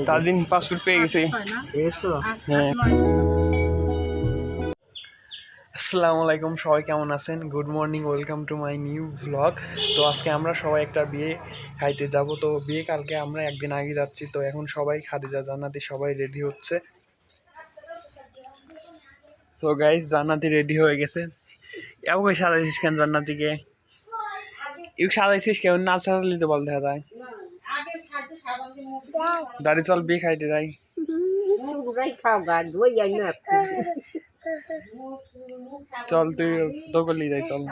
তাদিন passport পেয়ে গেছে। হ্যাঁ, আসসালামু আলাইকুম, সবাই কেমন আছেন? Good morning, welcome to my new vlog. তো আজকে আমরা সবাই একটা বিয়ে খাইতে যাব। তো বিয়ে কালকে আমরা একদিন আগে যাচ্ছি। তো এখন সবাই খাদিজা জান্নাতি সবাই রেডি হচ্ছে। তো গাইস, জান্নাতি রেডি হয়ে গেছে। এও কই সাজাইছিস কেন জান্নাতিকে? ইউ সাজাইছিস কেন? না সাজালি তো বল দেখা যায়। দাঁড়ি চল বিয়ে খাইতে যাই। চল তুই তো করলি যাই, চল।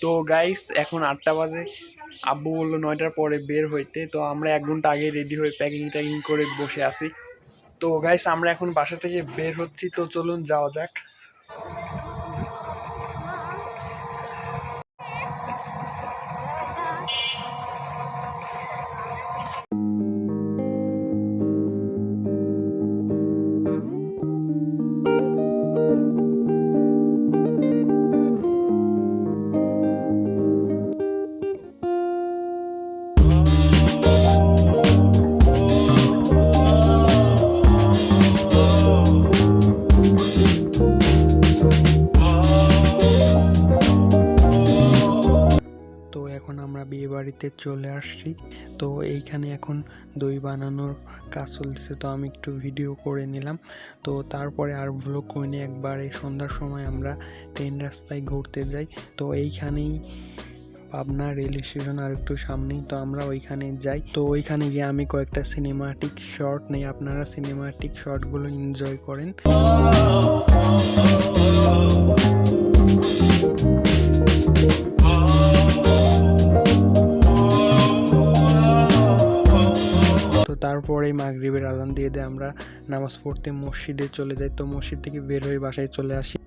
তো গাইস, এখন 8টা বাজে। আব্বু বললো 9টার পরে বের হইতে। তো আমরা 1 ঘন্টা আগে রেডি হয়ে প্যাকিং ট্যাকিং করে বসে আছি। তো গাইস, আমরা এখন বাসা থেকে বের হচ্ছি। তো চলুন যাওয়া যাক। বিয়ে বাড়িতে চলে আসছি। তো এইখানে এখন দই বানানোর কাজ চলতেছে। তো আমি একটু ভিডিও করে নিলাম। তো তারপরে আর ভ্লগ করিনি। একবারে সন্ধ্যার সময় আমরা ট্রেন রাস্তায় ঘুরতে যাই। তো এইখানেই পাবনা রেল স্টেশন আর একটু সামনেই। তো আমরা ওইখানে যাই। তো ওইখানে গিয়ে আমি কয়েকটা সিনেমাটিক শট নেই। আপনারা সিনেমাটিক শটগুলো এনজয় করেন। তারপরে মাগরিবের আজান দিয়ে আমরা নামাজ পড়তে মসজিদে চলে যাই। তো মসজিদ থেকে বের হয়ে বাসায় চলে আসি।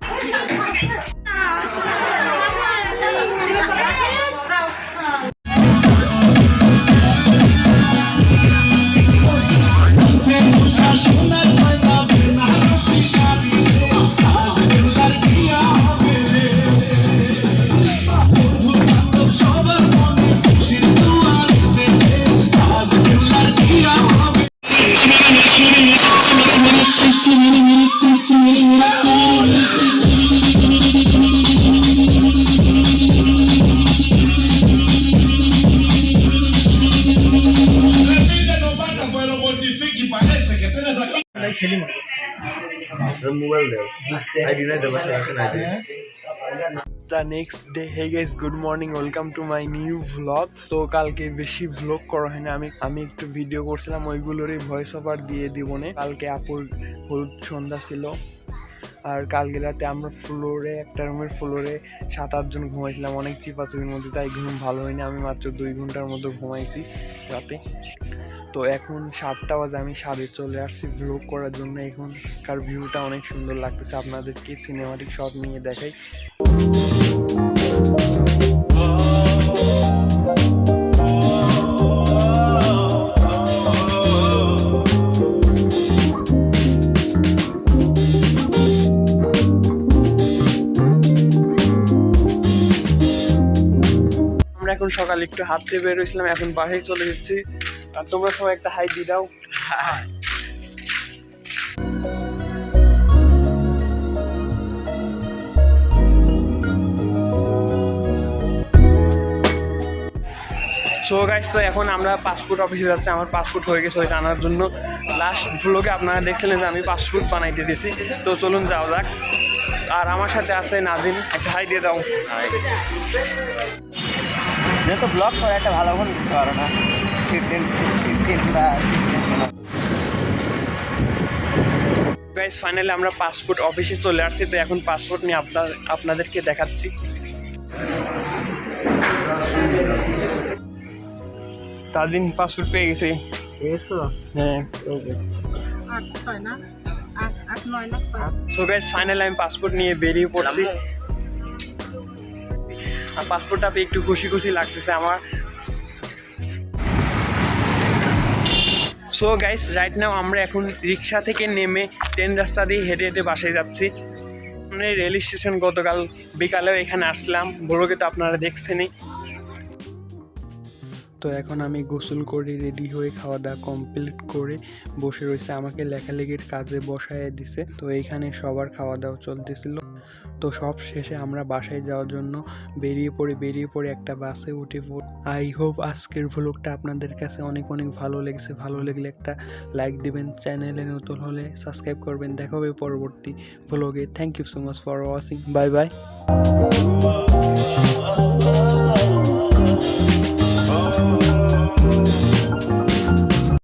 Next day. Hey guys, good morning, welcome to my new vlog. তো কালকে বেশি ভ্লগ করা হয়নি। আমি একটু ভিডিও করছিলাম, ওইগুলোরই ভয়েস ওভার দিয়ে দিবনে। কালকে আপুর হলুদ সন্ধ্যা ছিল। আর কালকে রাতে আমরা একটা রুমের ফ্লোরে 7-8 জন ঘুমাইছিলাম, অনেক চিপাচুপির মধ্যে। তাই ঘুম ভালো হয়নি। আমি মাত্র 2 ঘন্টার মতো ঘুমাইছি রাতে। তো এখন 7টা বাজে, আমি ছাদে চলে আসছি ভ্লগ করার জন্য। এখনকার ভিউটা অনেক সুন্দর লাগতেছে। আপনাদেরকে সিনেমাটিক শট নিয়ে দেখাই। আমরা এখন সকালে একটু হাঁটতে বের হয়েছিলাম, এখন বাসায় চলে যাচ্ছি। আর তোমরা সবাই একটা হাই দিয়ে দাও। সো গাইস, তো এখন আমরা পাসপোর্ট অফিসে যাচ্ছি। আমার পাসপোর্ট হয়ে গেছে, ওইটা আনার জন্য। লাস্ট ভ্লগে আপনারা দেখছিলেন যে আমি পাসপোর্ট বানাইতে দিয়েছি। তো চলুন যাওয়া যাক। আর আমার সাথে আছে নাজিম, একটা হাই দিয়ে দাও। তো ব্লগ করে একটা ভালো ফোন করো না। গাইস, ফাইনালি আমরা পাসপোর্ট অফিসে চলে আসছি। তো এখন পাসপোর্ট নিয়ে আপনাদেরকে দেখাচ্ছি। তাদিন পাসপোর্ট পেয়ে গেছে। হ্যাঁ। সো গাইস, ফাইনালি আমি পাসপোর্ট নিয়ে বেরিয়ে পড়ছি। আর পাসপোর্টটা পেয়ে একটু খুশি খুশি লাগতেছে আমার। সো গাইস, রাইট নাও আমরা এখন রিক্সা থেকে নেমে ট্রেন রাস্তা দিয়ে হেঁটে হেঁটে বাসায় যাচ্ছি। আমরা এই রেল স্টেশন গতকাল বিকালেও এখানে আসলাম, ব্লগে তো আপনারা দেখছেনই। তো এখন আমি গোসল করে রেডি হয়ে খাওয়া দাওয়া কমপ্লিট করে বসে রয়েছে, আমাকে লেখালেখির কাজে বসায় দিছে। তো এইখানে সবার খাওয়া দাওয়া চলতেছিল। তো সব শেষে আমরা বাসায় যাওয়ার জন্য বেরিয়ে পড়ে একটা বাসে উঠে পড়ি। আই হোপ আজকের ভ্লগটা আপনাদের কাছে অনেক অনেক ভালো লেগেছে। ভালো লাগলে একটা লাইক দিবেন, চ্যানেলে নতুন হলে সাবস্ক্রাইব করবেন। দেখা হবে পরবর্তী ভ্লগে। Thank you so much for watching. Bye by.